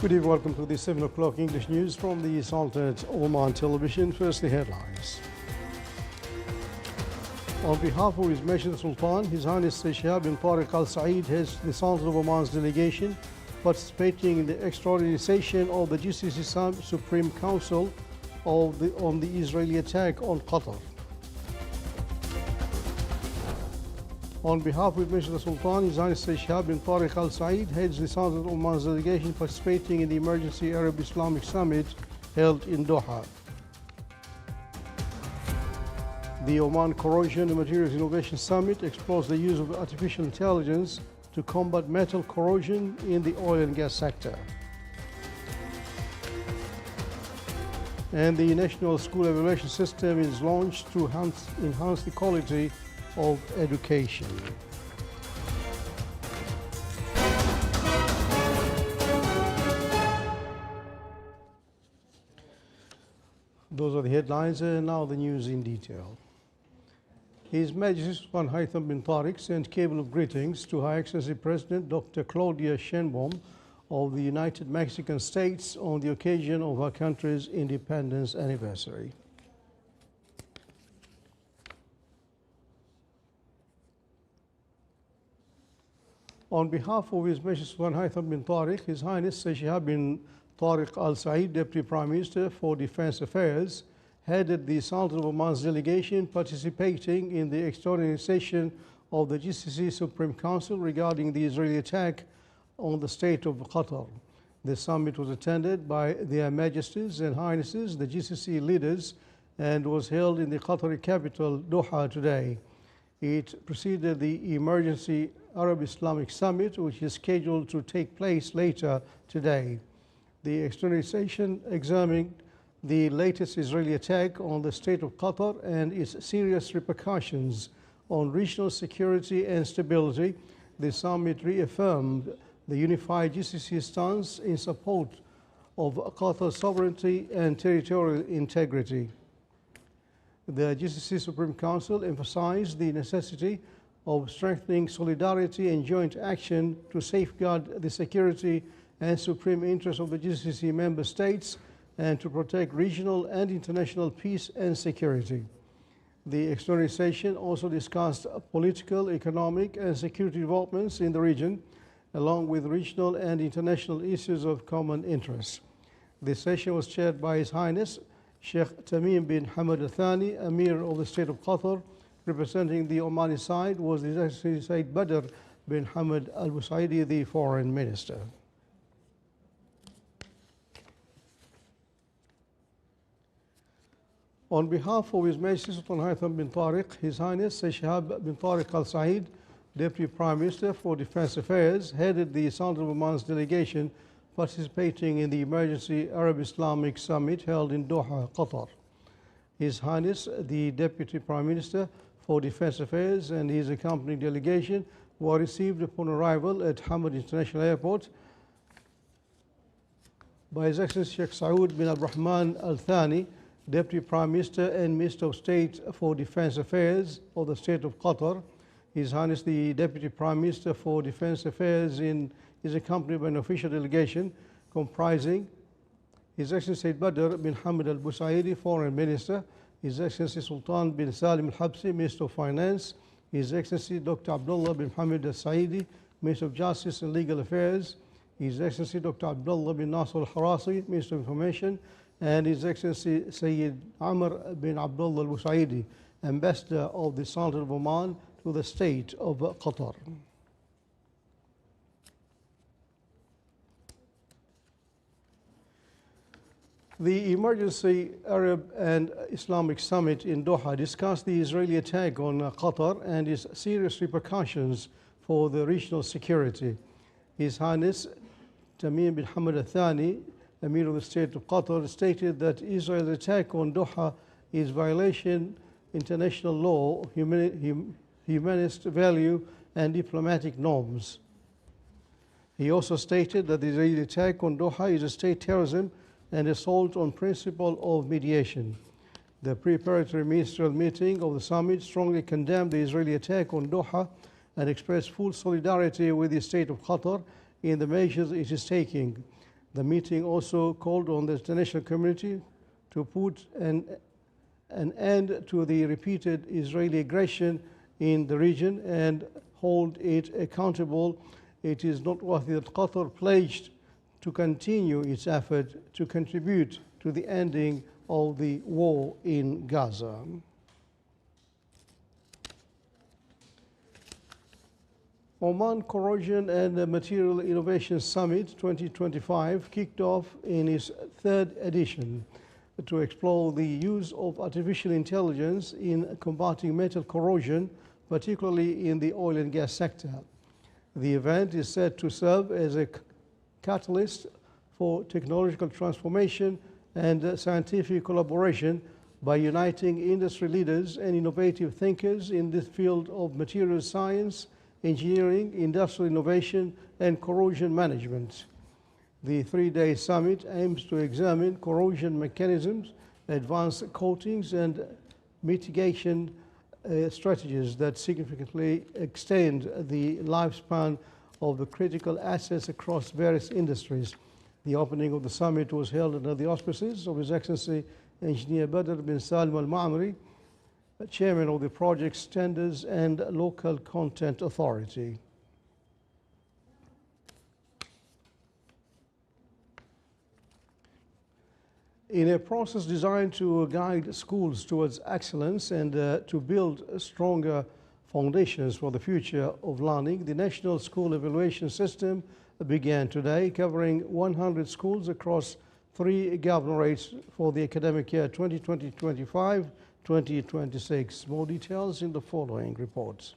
Good evening, welcome to the 7 o'clock English news from the Sultanate Oman Television. First, the headlines. On behalf of His Majesty Sultan, His Highness Shihab bin Tariq Al Saeed heads the Sultanate of Oman's delegation participating in the extraordinary session of the GCC Supreme Council on the Israeli attack on Qatar. On behalf of His Majesty Sultan, His Highness Shihab bin Tariq Al Saeed heads the Sultanate of Oman's delegation participating in the Emergency Arab Islamic Summit held in Doha. The Oman Corrosion and Materials Innovation Summit explores the use of artificial intelligence to combat metal corrosion in the oil and gas sector. And the National School Evaluation System is launched to enhance the quality of education. Those are the headlines, and now the news in detail. His Majesty Sultan Haitham bin Tariq sent cable of greetings to Her Excellency President Dr. Claudia Sheinbaum of the United Mexican States on the occasion of her country's independence anniversary. On behalf of His Majesty Sultan Haitham bin Tariq, His Highness Shihab bin Tariq Al Saeed, Deputy Prime Minister for Defense Affairs, headed the Sultan of Oman's delegation participating in the extraordinary session of the GCC Supreme Council regarding the Israeli attack on the state of Qatar. The summit was attended by Their Majesties and Highnesses, the GCC leaders, and was held in the Qatari capital, Doha, today. It preceded the Emergency Arab Islamic Summit, which is scheduled to take place later today. The extraordinary session examined the latest Israeli attack on the state of Qatar and its serious repercussions on regional security and stability. The summit reaffirmed the unified GCC stance in support of Qatar's sovereignty and territorial integrity. The GCC Supreme Council emphasized the necessity of strengthening solidarity and joint action to safeguard the security and supreme interests of the GCC member states and to protect regional and international peace and security. The extraordinary session also discussed political, economic, and security developments in the region, along with regional and international issues of common interest. The session was chaired by His Highness Sheikh Tamim bin Hamad Al Thani, Emir of the State of Qatar. Representing the Omani side was His Excellency Said Badr bin Hamad Al Busaidi, the Foreign Minister. On behalf of His Majesty Sultan Haitham bin Tariq, His Highness Shihab bin Tariq Al Saeed, Deputy Prime Minister for Defense Affairs, headed the Sultan of Oman's delegation participating in the Emergency Arab Islamic Summit held in Doha, Qatar. His Highness, the Deputy Prime Minister for Defense Affairs, and his accompanying delegation were received upon arrival at Hamad International Airport by His Excellency Sheikh Saud bin Abdurrahman Al Thani, Deputy Prime Minister and Minister of State for Defense Affairs of the State of Qatar. His Highness, the Deputy Prime Minister for Defense Affairs, is accompanied by an official delegation comprising His Excellency Said Badr bin Hamad Al Busaidi, Foreign Minister, His Excellency Sultan bin Salim Al Habsi, Minister of Finance, His Excellency Dr. Abdullah bin Hamid Al Saidi, Minister of Justice and Legal Affairs, His Excellency Dr. Abdullah bin Nasser Al Harasi, Minister of Information, and His Excellency Sayyid Amr bin Abdullah Al Busaidi, Ambassador of the Sultan of Oman to the State of Qatar. The Emergency Arab and Islamic Summit in Doha discussed the Israeli attack on Qatar and its serious repercussions for the regional security. His Highness Tamim bin Hamad Al Thani, Emir of the State of Qatar, stated that Israel's attack on Doha is violation international law, humanist value, and diplomatic norms. He also stated that the Israeli attack on Doha is a state terrorism and assault on principle of mediation. The preparatory ministerial meeting of the summit strongly condemned the Israeli attack on Doha and expressed full solidarity with the State of Qatar in the measures it is taking. The meeting also called on the international community to put an end to the repeated Israeli aggression in the region and hold it accountable. It is noteworthy that Qatar pledged to continue its effort to contribute to the ending of the war in Gaza. Oman Corrosion and Material Innovation Summit 2025 kicked off in its third edition to explore the use of artificial intelligence in combating metal corrosion, particularly in the oil and gas sector. The event is said to serve as a catalyst for technological transformation and scientific collaboration by uniting industry leaders and innovative thinkers in the field of materials science, engineering, industrial innovation, and corrosion management. The three-day summit aims to examine corrosion mechanisms, advanced coatings, and mitigation strategies that significantly extend the lifespan of the critical assets across various industries. The opening of the summit was held under the auspices of His Excellency Engineer Badr bin Salim Al-Ma'amri, Chairman of the Project Standards and Local Content Authority. In a process designed to guide schools towards excellence and to build stronger foundations for the future of learning, the National School Evaluation System began today, covering 100 schools across 3 governorates for the academic year 2020-25, 2026. More details in the following reports.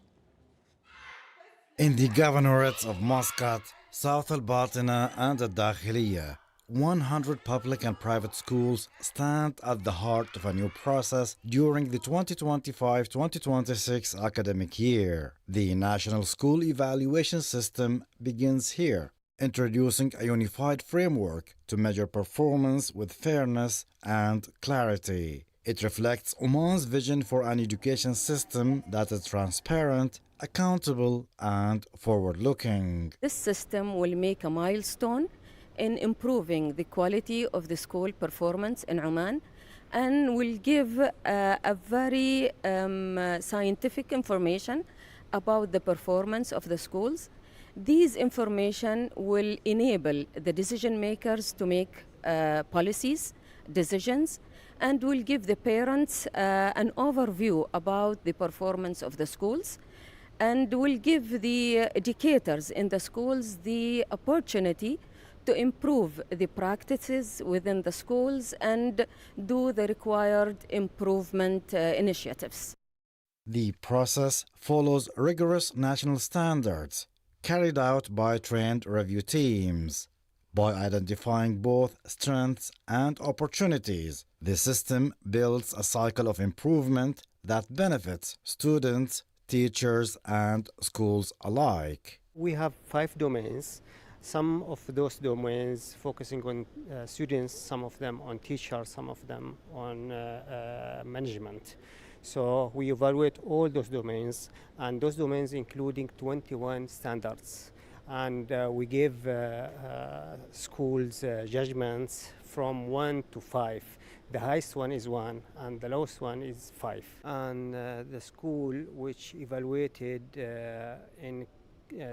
In the governorates of Muscat, South Al-Bulletin and Al-Dakhiliya, 100 public and private schools stand at the heart of a new process during the 2025-2026 academic year. The National School Evaluation System begins here, introducing a unified framework to measure performance with fairness and clarity. It reflects Oman's vision for an education system that is transparent, accountable, and forward-looking. This system will make a milestone in improving the quality of the school performance in Oman and will give a very scientific information about the performance of the schools. These information will enable the decision makers to make policies, decisions, and will give the parents an overview about the performance of the schools, and will give the educators in the schools the opportunity to improve the practices within the schools and do the required improvement initiatives. The process follows rigorous national standards carried out by trained review teams. By identifying both strengths and opportunities, the system builds a cycle of improvement that benefits students, teachers, and schools alike. We have 5 domains. Some of those domains focusing on students, some of them on teachers, some of them on management. So we evaluate all those domains, and those domains including 21 standards. And we give schools judgments from 1 to 5. The highest one is 1 and the lowest one is 5. And the school which evaluated in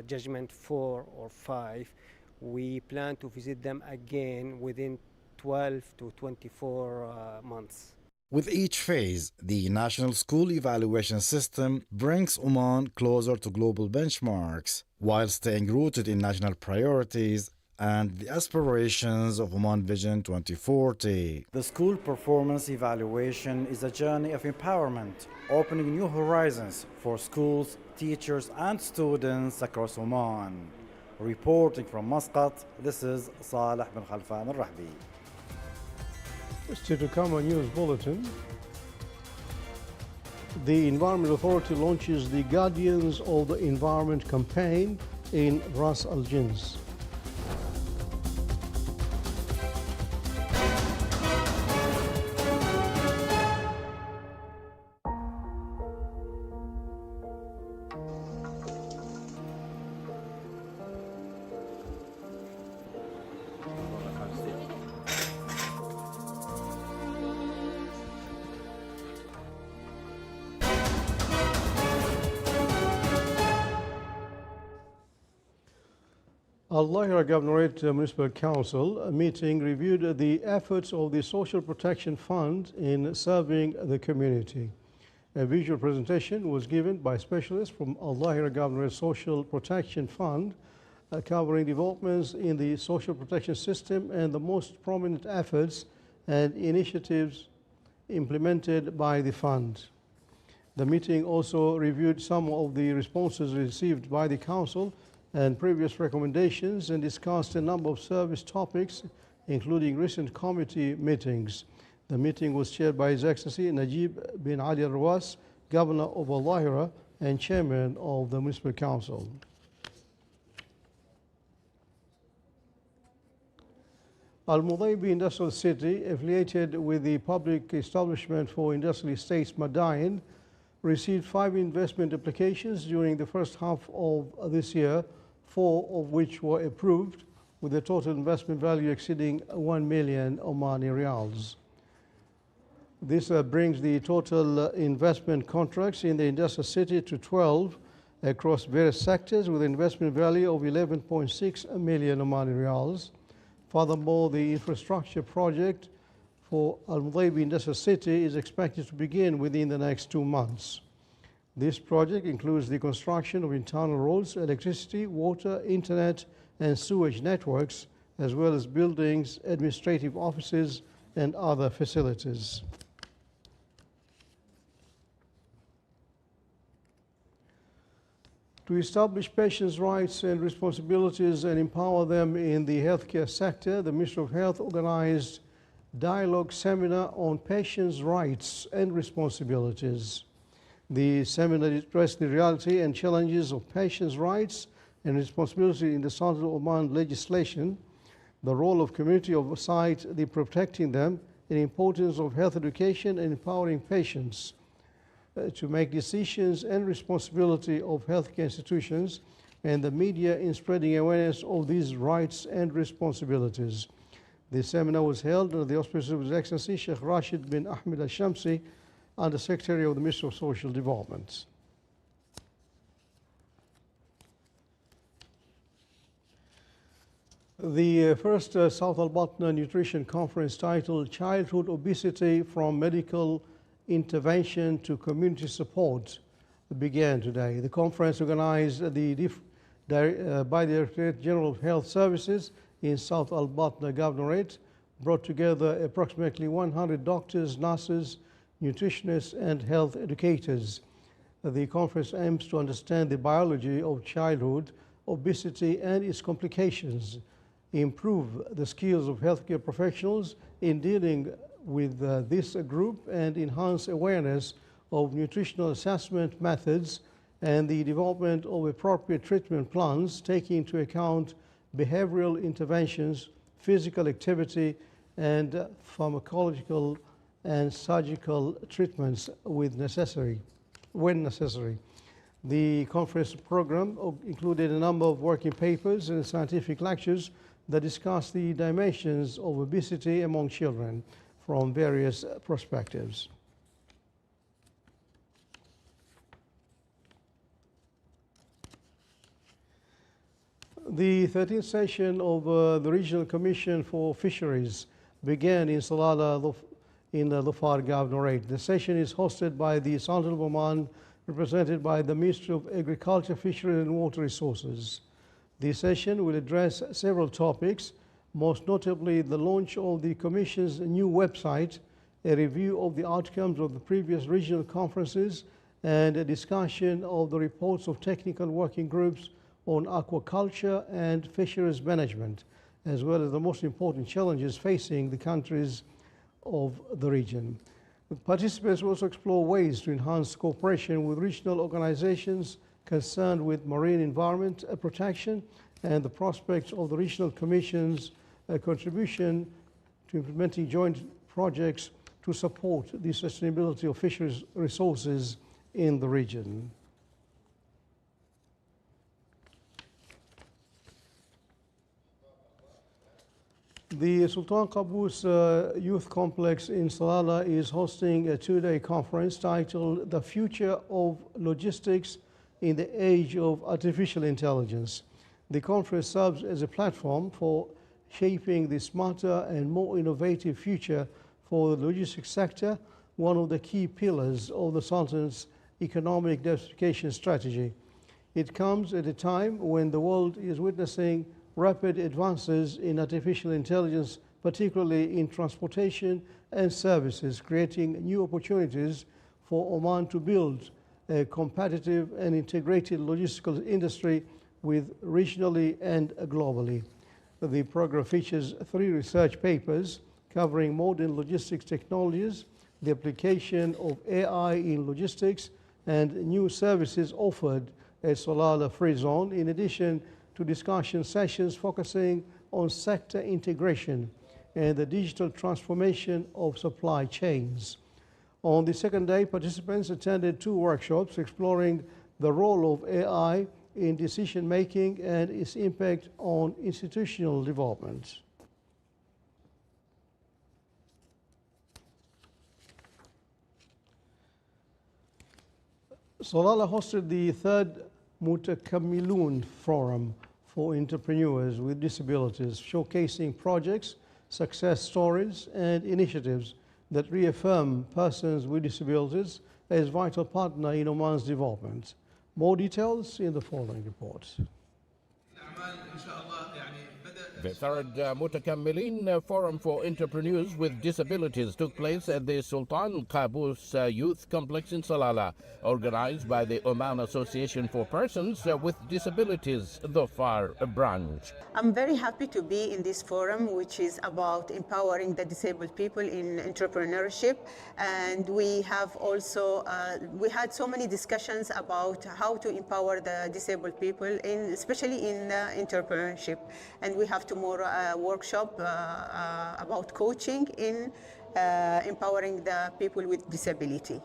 judgment 4 or 5, we plan to visit them again within 12 to 24 months. With each phase, the National School Evaluation System brings Oman closer to global benchmarks, while staying rooted in national priorities and the aspirations of Oman Vision 2040. The school performance evaluation is a journey of empowerment, opening new horizons for schools, teachers, and students across Oman. Reporting from Muscat, this is Saleh bin Khalfan al-Rahbi. Still to come on News Bulletin. The Environment Authority launches the Guardians of the Environment campaign in Ras Al Jins. Al-Lahira Governorate Municipal Council meeting reviewed the efforts of the Social Protection Fund in serving the community. A visual presentation was given by specialists from Al-Lahira Governorate Social Protection Fund covering developments in the social protection system and the most prominent efforts and initiatives implemented by the fund. The meeting also reviewed some of the responses received by the Council and previous recommendations and discussed a number of service topics, including recent committee meetings. The meeting was chaired by His Excellency Najib bin Ali Al-Rawas, Governor of Al-Lahira and Chairman of the Municipal Council. Al-Mudaybi Industrial City, affiliated with the Public Establishment for Industrial Estates Madain, received 5 investment applications during the first half of this year, 4 of which were approved, with a total investment value exceeding 1 million Omani Riyals. This brings the total investment contracts in the industrial city to 12 across various sectors with an investment value of 11.6 million Omani Riyals. Furthermore, the infrastructure project for Al-Mudaybi Industrial City is expected to begin within the next 2 months. This project includes the construction of internal roads, electricity, water, internet, and sewage networks, as well as buildings, administrative offices, and other facilities. To establish patients' rights and responsibilities and empower them in the healthcare sector, the Ministry of Health organized dialogue seminar on patients' rights and responsibilities. The seminar addressed the reality and challenges of patients' rights and responsibility in the Sultan of Oman legislation, the role of community oversight, the protecting them, and the importance of health education and empowering patients to make decisions and responsibility of healthcare institutions and the media in spreading awareness of these rights and responsibilities. The seminar was held under the auspices of His Excellency Sheikh Rashid bin Ahmed Al-Shamsi, Under Secretary of the Ministry of Social Development. The first South Al-Batna Nutrition Conference titled Childhood Obesity from Medical Intervention to Community Support began today. The conference organized by the Directorate General of Health Services in South Al-Batna Governorate brought together approximately 100 doctors, nurses, nutritionists, and health educators. The conference aims to understand the biology of childhood obesity and its complications, improve the skills of healthcare professionals in dealing with this group, and enhance awareness of nutritional assessment methods and the development of appropriate treatment plans taking into account behavioral interventions, physical activity, and pharmacological and surgical treatments when necessary. The conference program included a number of working papers and scientific lectures that discuss the dimensions of obesity among children from various perspectives. The 13th session of the Regional Commission for Fisheries began in Salalah in the Dhofar Governorate. The session is hosted by the Sultan of Oman, represented by the Ministry of Agriculture, Fisheries and Water Resources. The session will address several topics, most notably the launch of the Commission's new website, a review of the outcomes of the previous regional conferences, and a discussion of the reports of technical working groups on aquaculture and fisheries management, as well as the most important challenges facing the countries of the region. The participants will also explore ways to enhance cooperation with regional organizations concerned with marine environment protection and the prospects of the Regional Commission's contribution to implementing joint projects to support the sustainability of fisheries resources in the region. The Sultan Qaboos Youth Complex in Salalah is hosting a 2-day conference titled The Future of Logistics in the Age of Artificial Intelligence. The conference serves as a platform for shaping the smarter and more innovative future for the logistics sector, one of the key pillars of the Sultan's economic diversification strategy. It comes at a time when the world is witnessing rapid advances in artificial intelligence, particularly in transportation and services, creating new opportunities for Oman to build a competitive and integrated logistical industry with regionally and globally. The program features 3 research papers covering modern logistics technologies, the application of AI in logistics, and new services offered at Salalah Free Zone, in addition to discussion sessions focusing on sector integration and the digital transformation of supply chains. On the second day, participants attended 2 workshops exploring the role of AI in decision-making and its impact on institutional development. Salalah hosted the 3rd Mutakammilun Forum for entrepreneurs with disabilities, showcasing projects, success stories, and initiatives that reaffirm persons with disabilities as vital partner in Oman's development. More details in the following report. The 3rd Mutakammilin Forum for Entrepreneurs with Disabilities took place at the Sultan Qaboos Youth Complex in Salalah, organized by the Oman Association for Persons with Disabilities, the FAR branch. I'm very happy to be in this forum, which is about empowering the disabled people in entrepreneurship. And we have also, we had so many discussions about how to empower the disabled people, especially in entrepreneurship. And we have tomorrow workshop about coaching in empowering the people with disability.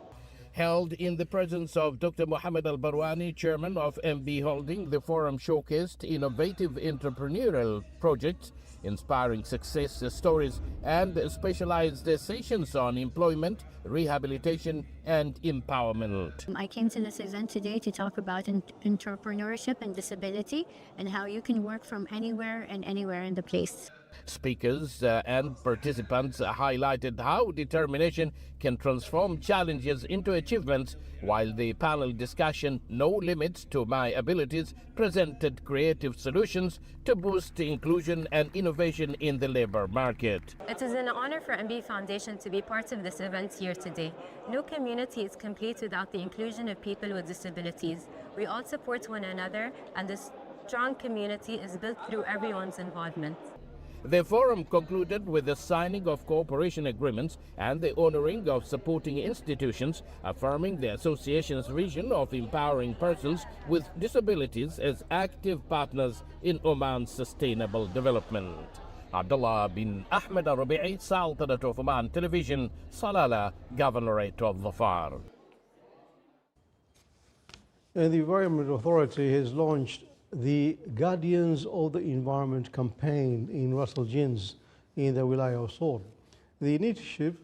Held in the presence of Dr. Mohammed Al-Barwani, chairman of MB Holding, the forum showcased innovative entrepreneurial projects, inspiring success stories, and specialized sessions on employment, rehabilitation, and empowerment. I came to this event today to talk about entrepreneurship and disability and how you can work from anywhere and anywhere in the place. Speakers and participants highlighted how determination can transform challenges into achievements, while the panel discussion, No Limits to My Abilities, presented creative solutions to boost inclusion and innovation in the labor market. It is an honor for MB Foundation to be part of this event here today. No community is complete without the inclusion of people with disabilities. We all support one another, and this strong community is built through everyone's involvement. The forum concluded with the signing of cooperation agreements and the honoring of supporting institutions, affirming the association's vision of empowering persons with disabilities as active partners in Oman's sustainable development. Abdullah bin Ahmed Al-Rabi'i, Sultanate of Oman Television, Salalah, Governorate of Dhafar. And the Environment Authority has launched the Guardians of the Environment campaign in Ras Al Jins in the Wilaya of Sor. The initiative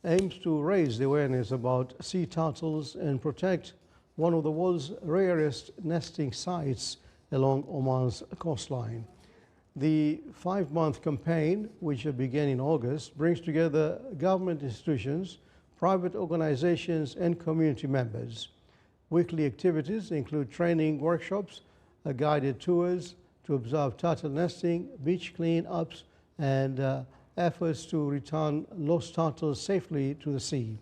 aims to raise the awareness about sea turtles and protect one of the world's rarest nesting sites along Oman's coastline. The 5-month campaign, which began in August, brings together government institutions, private organizations, and community members. Weekly activities include training workshops, guided tours to observe turtle nesting, beach clean-ups, and efforts to return lost turtles safely to the sea.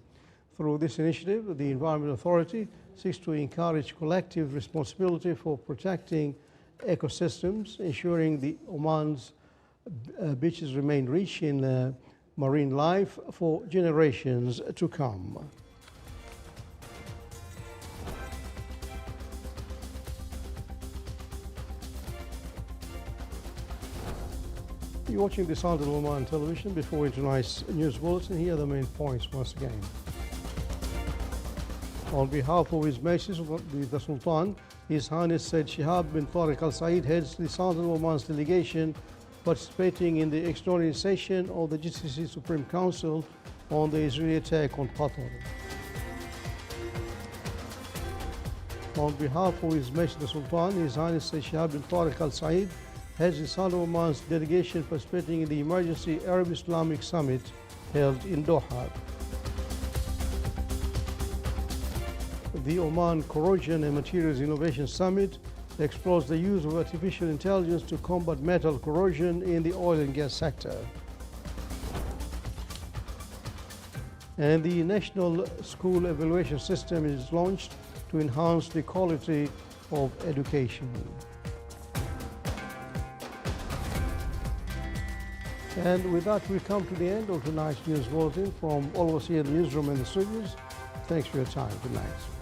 Through this initiative, the Environment Authority seeks to encourage collective responsibility for protecting ecosystems, ensuring the Oman's beaches remain rich in marine life for generations to come. You're watching the Sultan of Oman television. Before tonight's news bulletin, here are the main points once again. On behalf of His Majesty the Sultan, His Highness Said Shihab bin Tariq Al Said heads the Sultan of Oman's delegation participating in the extraordinary session of the GCC Supreme Council on the Israeli attack on Qatar. On behalf of His Majesty the Sultan, His Highness Sheikh Shihab bin Tariq Al Said, heads the Sultan of Oman's delegation participating in the Emergency Arab Islamic Summit held in Doha. The Oman Corrosion and Materials Innovation Summit explores the use of artificial intelligence to combat metal corrosion in the oil and gas sector. And the National School Evaluation System is launched to enhance the quality of education. And with that, we come to the end of tonight's news bulletin from all of us here in the newsroom and the studios. Thanks for your time. Good night.